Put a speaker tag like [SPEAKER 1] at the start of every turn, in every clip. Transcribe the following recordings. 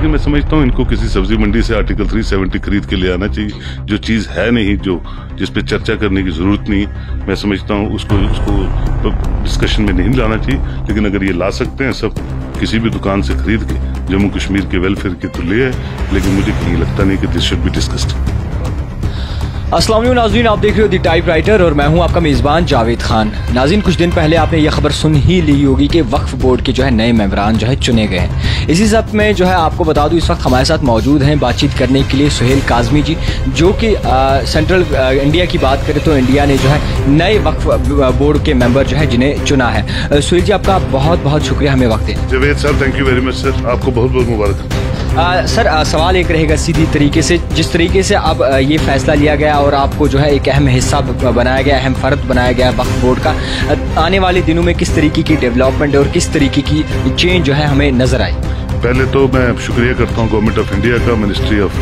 [SPEAKER 1] लेकिन मैं समझता हूँ इनको किसी सब्जी मंडी से आर्टिकल 370 खरीद के ले आना चाहिए। जो चीज़ है नहीं, जो जिस पे चर्चा करने की जरूरत नहीं, मैं समझता हूँ उसको डिस्कशन में नहीं लाना चाहिए। लेकिन अगर ये ला सकते हैं सब किसी भी दुकान से खरीद के जम्मू कश्मीर के वेलफेयर के तो ले आए, लेकिन मुझे कहीं लगता नहीं कि दिस शुड बी डिस्कस्ड।
[SPEAKER 2] अस्सलाम वालेकुम नाज़रीन, आप देख रहे हो दी टाइप राइटर और मैं हूं आपका मेज़बान जावेद खान। नाज़रीन, कुछ दिन पहले आपने यह खबर सुन ही ली होगी कि वक्फ बोर्ड के जो है नए मेंबरान जो है चुने गए हैं। इसी सब में जो है आपको बता दूं, इस वक्त हमारे साथ मौजूद हैं बातचीत करने के लिए सुहेल काज़मी जी, जो कि सेंट्रल इंडिया की बात करें तो इंडिया ने जो है नए वक्फ बोर्ड के मेंबर जो है जिन्हें चुना है। सुहेल जी, आपका बहुत बहुत शुक्रिया हमें वक्त दें।
[SPEAKER 1] जावेद साहब, thank you very much sir, आपको बहुत बहुत मुबारक।
[SPEAKER 2] सर, सवाल एक रहेगा सीधी तरीके से, जिस तरीके से अब ये फैसला लिया गया और आपको जो है एक अहम हिस्सा बनाया गया, अहम फर्द बनाया गया वक्फ बोर्ड का, आने वाले दिनों में किस तरीके की डेवलपमेंट और किस तरीके की चेंज जो है हमें नजर आई?
[SPEAKER 1] पहले तो मैं शुक्रिया करता हूँ गवर्नमेंट ऑफ इंडिया का, मिनिस्ट्री ऑफ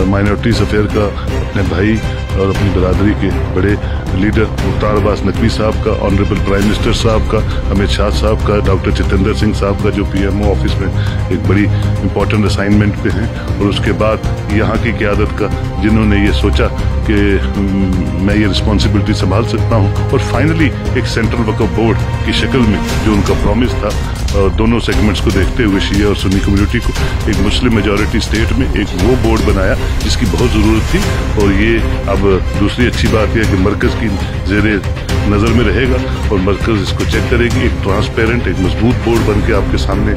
[SPEAKER 1] माइनॉरिटीज अफेयर का, अपने भाई और अपनी बरादरी के बड़े लीडर मुख्तार अब्बास नकवी साहब का, ऑनरेबल प्राइम मिनिस्टर साहब का, अमित शाह साहब का, डॉक्टर जितेंद्र सिंह साहब का जो पीएमओ ऑफिस में एक बड़ी इंपॉर्टेंट असाइनमेंट पे हैं, और उसके बाद यहाँ की क़यादत का जिन्होंने ये सोचा कि मैं ये रिस्पॉन्सिबिलिटी संभाल सकता हूँ, और फाइनली एक सेंट्रल वक्फ बोर्ड की शक्ल में जो उनका प्रॉमिस था, और दोनों सेगमेंट्स को देखते हुए शिया और सुन्नी कम्युनिटी को, एक मुस्लिम मेजॉरिटी स्टेट में एक वो बोर्ड बनाया जिसकी बहुत ज़रूरत थी। और ये अब दूसरी अच्छी बात यह कि मरकज़ की ज़ेरे नज़र में रहेगा और मरकज़ इसको चेक करेगी। एक ट्रांसपेरेंट, एक मजबूत बोर्ड बन के आपके सामने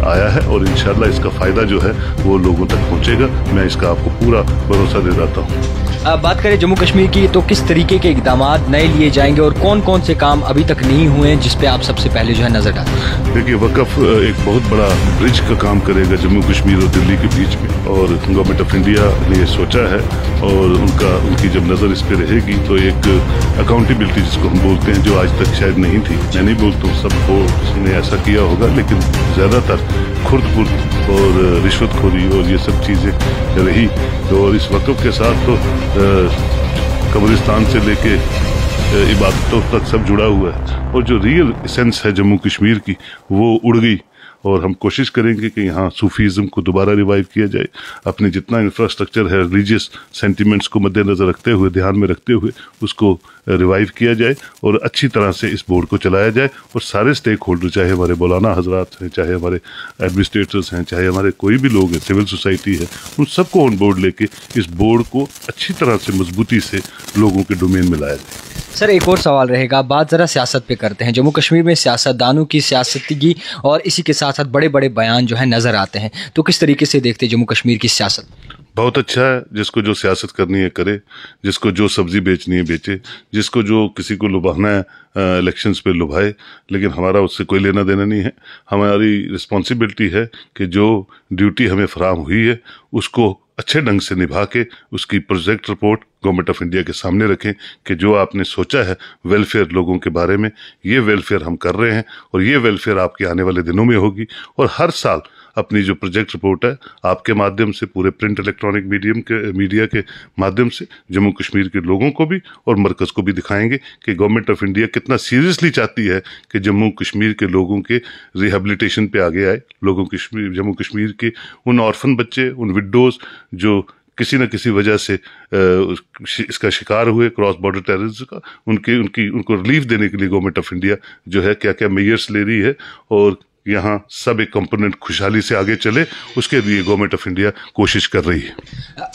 [SPEAKER 1] आया है और इंशाल्लाह इसका फ़ायदा जो है वो लोगों तक पहुँचेगा। मैं इसका आपको पूरा भरोसा दे देता हूँ।
[SPEAKER 2] बात करें जम्मू कश्मीर की, तो किस तरीके के इकदाम नए लिए जाएंगे और कौन कौन से काम अभी तक नहीं हुए हैं जिस पे आप सबसे पहले जो है नजर डालें?
[SPEAKER 1] देखिए, वक्फ एक बहुत बड़ा ब्रिज का काम करेगा जम्मू कश्मीर और दिल्ली के बीच में, और गवर्नमेंट ऑफ इंडिया ने ये सोचा है, और उनकी जब नज़र इस पर रहेगी तो एक अकाउंटेबिलिटी जिसको हम बोलते हैं, जो आज तक शायद नहीं थी, मैं नहीं बोलता हूँ सबको ने ऐसा किया होगा, लेकिन ज़्यादातर खुर्द और रिश्वतखोरी और ये सब चीज़ें रही। तो और इस वक्फ के साथ तो कब्रिस्तान से लेके इबादतों तक सब जुड़ा हुआ है, और जो रियल एसेंस है जम्मू कश्मीर की वो उड़ गई। और हम कोशिश करेंगे कि यहाँ सूफीज़म को दोबारा रिवाइव किया जाए, अपने जितना इंफ्रास्ट्रक्चर है रिलीजियस सेंटिमेंट्स को मद्देनज़र रखते हुए, ध्यान में रखते हुए उसको रिवाइव किया जाए और अच्छी तरह से इस बोर्ड को चलाया जाए। और सारे स्टेक होल्डर, चाहे हमारे मौलाना हजरात हैं, चाहे हमारे एडमिनिस्ट्रेटर्स हैं, चाहे हमारे कोई भी लोग हैं, सिविल सोसाइटी है, उन सबको ऑन बोर्ड लेके इस बोर्ड को अच्छी तरह से मजबूती से लोगों के डोमेन में लाया जाए।
[SPEAKER 2] सर, एक और सवाल रहेगा, बात ज़रा सियासत पे करते हैं। जम्मू कश्मीर में सियासतदानों की सियासतगी और इसी के साथ साथ बड़े बड़े बयान जो है नज़र आते हैं, तो किस तरीके से देखते हैं जम्मू कश्मीर की सियासत?
[SPEAKER 1] बहुत अच्छा है, जिसको जो सियासत करनी है करे, जिसको जो सब्जी बेचनी है बेचे, जिसको जो किसी को लुभाना है इलेक्शंस पे लुभाए, लेकिन हमारा उससे कोई लेना देना नहीं है। हमारी रिस्पॉन्सिबिलिटी है कि जो ड्यूटी हमें फराहम हुई है उसको अच्छे ढंग से निभा के उसकी project report government of India के सामने रखें कि जो आपने सोचा है वेलफेयर लोगों के बारे में, ये वेलफेयर हम कर रहे हैं और ये वेलफेयर आपके आने वाले दिनों में होगी। और हर साल अपनी जो प्रोजेक्ट रिपोर्ट है आपके माध्यम से, पूरे प्रिंट इलेक्ट्रॉनिक मीडिया के माध्यम से जम्मू कश्मीर के लोगों को भी और मरकज़ को भी दिखाएंगे कि गवर्नमेंट ऑफ इंडिया कितना सीरियसली चाहती है कि जम्मू कश्मीर के लोगों के रिहेबिलिटेशन पे आगे आए। जम्मू कश्मीर के उन ऑर्फन बच्चे, उन विडोज़ जो किसी न किसी वजह से इसका शिकार हुए, क्रॉस बॉर्डर टेररिज्म का, उनको रिलीफ देने के लिए गवर्नमेंट ऑफ इंडिया जो है क्या क्या मेजर्स ले रही है, और यहाँ सब एक कंपोनेंट खुशहाली से आगे चले, उसके लिए गवर्नमेंट ऑफ इंडिया कोशिश कर रही है।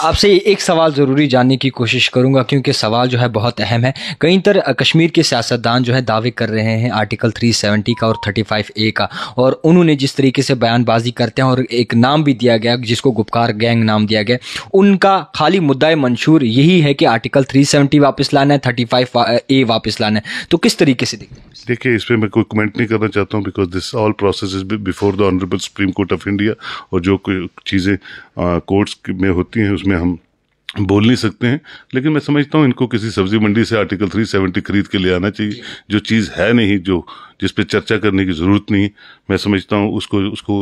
[SPEAKER 2] आपसे एक सवाल ज़रूरी जानने की कोशिश करूंगा, क्योंकि सवाल जो है बहुत अहम है। कई तरह कश्मीर के सियासतदान जो है दावे कर रहे हैं आर्टिकल 370 का और 35A का, और उन्होंने जिस तरीके से बयानबाजी करते हैं और एक नाम भी दिया गया जिसको गुपकार गैंग नाम दिया गया, उनका खाली मुद्दा मंशूर यही है कि आर्टिकल 370 वापस लाना है, 35A वापस लाना है। तो किस तरीके से देखते हैं?
[SPEAKER 1] देखिए, इस पर मैं कोई कमेंट नहीं करना चाहता हूँ, because this all process is before the honourable supreme court of India, और जो कोई चीज़ें कोर्ट्स में होती हैं उसमें हम बोल नहीं सकते हैं। लेकिन मैं समझता हूँ इनको किसी सब्जी मंडी से आर्टिकल 370 खरीद के ले आना चाहिए। जो चीज़ है नहीं, जो जिस पे चर्चा करने की ज़रूरत नहीं, मैं समझता हूँ उसको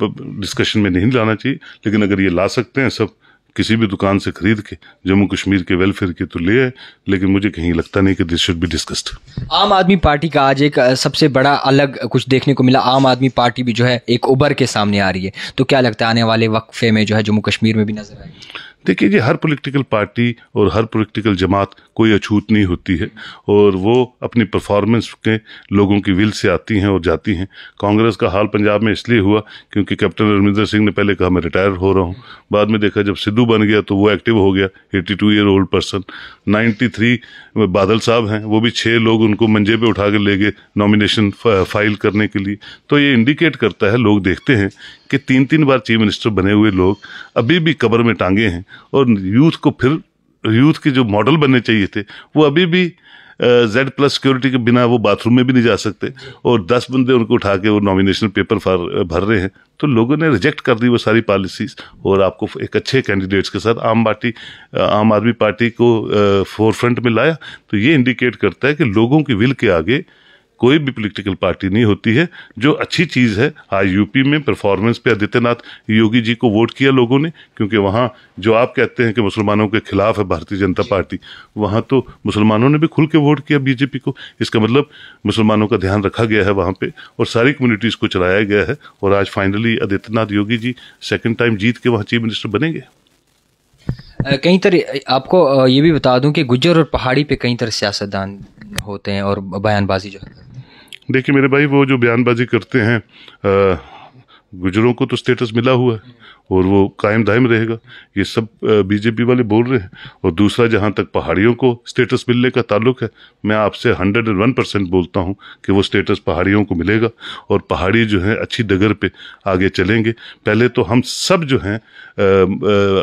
[SPEAKER 1] डिस्कशन में नहीं लाना चाहिए। लेकिन अगर ये ला सकते हैं सब किसी भी दुकान से खरीद के जम्मू कश्मीर के वेलफेयर की तो ले आए, लेकिन मुझे कहीं लगता नहीं कि दिस शुड बी डिस्कस्ड।
[SPEAKER 2] आम आदमी पार्टी का आज एक सबसे बड़ा अलग कुछ देखने को मिला। आम आदमी पार्टी भी जो है एक उभर के सामने आ रही है, तो क्या लगता है आने वाले वक्फे में जो है जम्मू कश्मीर में भी नजर आएगी?
[SPEAKER 1] देखिए जी, हर पॉलिटिकल पार्टी और हर पॉलिटिकल जमात कोई अछूत नहीं होती है, और वो अपनी परफॉर्मेंस के लोगों की विल से आती हैं और जाती हैं। कांग्रेस का हाल पंजाब में इसलिए हुआ क्योंकि कैप्टन अमरिंदर सिंह ने पहले कहा मैं रिटायर हो रहा हूँ, बाद में देखा जब सिद्धू बन गया तो वो एक्टिव हो गया, 82 ईयर ओल्ड पर्सन। 93 बादल साहब हैं, वो भी 6 लोग उनको मंजे पे उठा के ले गए नॉमिनेशन फाइल करने के लिए। तो ये इंडिकेट करता है, लोग देखते हैं कि 3-3 बार चीफ मिनिस्टर बने हुए लोग अभी भी कब्र में टांगे हैं, और यूथ के जो मॉडल बनने चाहिए थे वो अभी भी Z+ सिक्योरिटी के बिना वो बाथरूम में भी नहीं जा सकते, और 10 बंदे उनको उठा के वो नॉमिनेशन पेपर भर रहे हैं। तो लोगों ने रिजेक्ट कर दी वो सारी पॉलिसीज, और आपको एक अच्छे कैंडिडेट्स के साथ आम आदमी पार्टी को फोरफ्रंट में लाया। तो ये इंडिकेट करता है कि लोगों की विल के आगे कोई भी पॉलिटिकल पार्टी नहीं होती है। जो अच्छी चीज़ है, आज यूपी में परफॉर्मेंस पे आदित्यनाथ योगी जी को वोट किया लोगों ने, क्योंकि वहाँ जो आप कहते हैं कि मुसलमानों के खिलाफ है भारतीय जनता पार्टी, वहाँ तो मुसलमानों ने भी खुल के वोट किया बीजेपी को। इसका मतलब मुसलमानों का ध्यान रखा गया है वहाँ पे, और सारी कम्युनिटीज़ को चलाया गया है, और आज finally Adityanath Yogi ji second time जीत के वहाँ चीफ मिनिस्टर बनेंगे।
[SPEAKER 2] कई तरह आपको ये भी बता दूं कि गुज्जर और पहाड़ी पे कई तरह सियासतदान होते हैं और बयानबाजी जो है।
[SPEAKER 1] देखिए मेरे भाई, वो जो बयानबाजी करते हैं, गुजरों को तो स्टेटस मिला हुआ है और वो कायम दायम रहेगा, ये सब बीजेपी वाले बोल रहे हैं। और दूसरा, जहाँ तक पहाड़ियों को स्टेटस मिलने का ताल्लुक है, मैं आपसे 101% बोलता हूँ कि वो स्टेटस पहाड़ियों को मिलेगा, और पहाड़ी जो है अच्छी डगर पे आगे चलेंगे। पहले तो हम सब जो हैं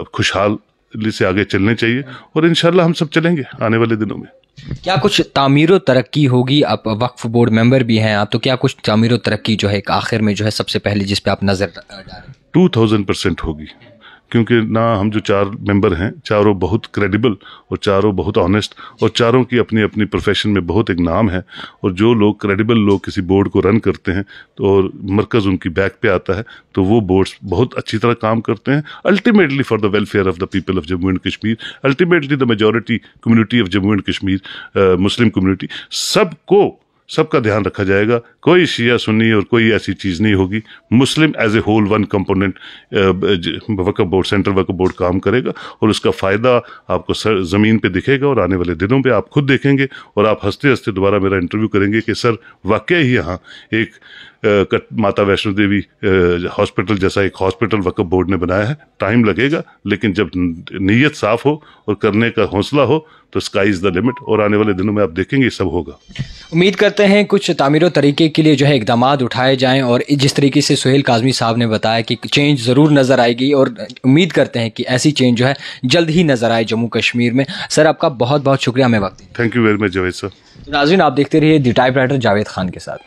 [SPEAKER 1] खुशहाल से आगे चलने चाहिए, और इंशाल्लाह हम सब चलेंगे आने वाले दिनों में।
[SPEAKER 2] क्या कुछ तामीर व तरक्की होगी? आप वक्फ बोर्ड मेंबर भी हैं आप, तो क्या कुछ तामीर व तरक्की जो है आखिर में जो है सबसे पहले जिस पे आप नजर डालें?
[SPEAKER 1] 2000% होगी, क्योंकि ना हम जो 4 मेंबर हैं, चारों बहुत क्रेडिबल और चारों बहुत ऑनेस्ट, और चारों की अपनी अपनी प्रोफेशन में बहुत एक नाम है। और जो लोग क्रेडिबल लोग किसी बोर्ड को रन करते हैं तो और मरकज़ उनकी बैक पे आता है, तो वो बोर्ड्स बहुत अच्छी तरह काम करते हैं, ultimately for the welfare of the people of Jammu and Kashmir, ultimately the majority community of Jammu and Kashmir, Muslim community, सबका ध्यान रखा जाएगा। कोई शिया सुन्नी और कोई ऐसी चीज़ नहीं होगी। Muslim as a whole one component वक्फ बोर्ड, सेंट्रल वक्फ बोर्ड काम करेगा, और उसका फ़ायदा आपको ज़मीन पे दिखेगा, और आने वाले दिनों पे आप खुद देखेंगे, और आप हंसते हंसते दोबारा मेरा इंटरव्यू करेंगे कि सर वाकई ही यहाँ एक माता वैष्णो देवी हॉस्पिटल जैसा एक हॉस्पिटल वक्फ बोर्ड ने बनाया है। टाइम लगेगा, लेकिन जब नीयत साफ हो और करने का हौसला हो तो स्काई इज़ द लिमिट, और आने वाले दिनों में आप देखेंगे सब होगा।
[SPEAKER 2] उम्मीद करते हैं कुछ तामीर तरीके के लिए जो है इकदाम उठाए जाएं, और जिस तरीके से सुहेल काज़मी साहब ने बताया कि चेंज ज़रूर नज़र आएगी, और उम्मीद करते हैं कि ऐसी चेंज जो है जल्द ही नज़र आए जम्मू कश्मीर में। सर, आपका बहुत बहुत शुक्रिया हमें वक्त।
[SPEAKER 1] Thank you very much Javed sir.
[SPEAKER 2] नाज़रीन, आप देखते रहिए द टाइपराइटर जावेद खान के साथ।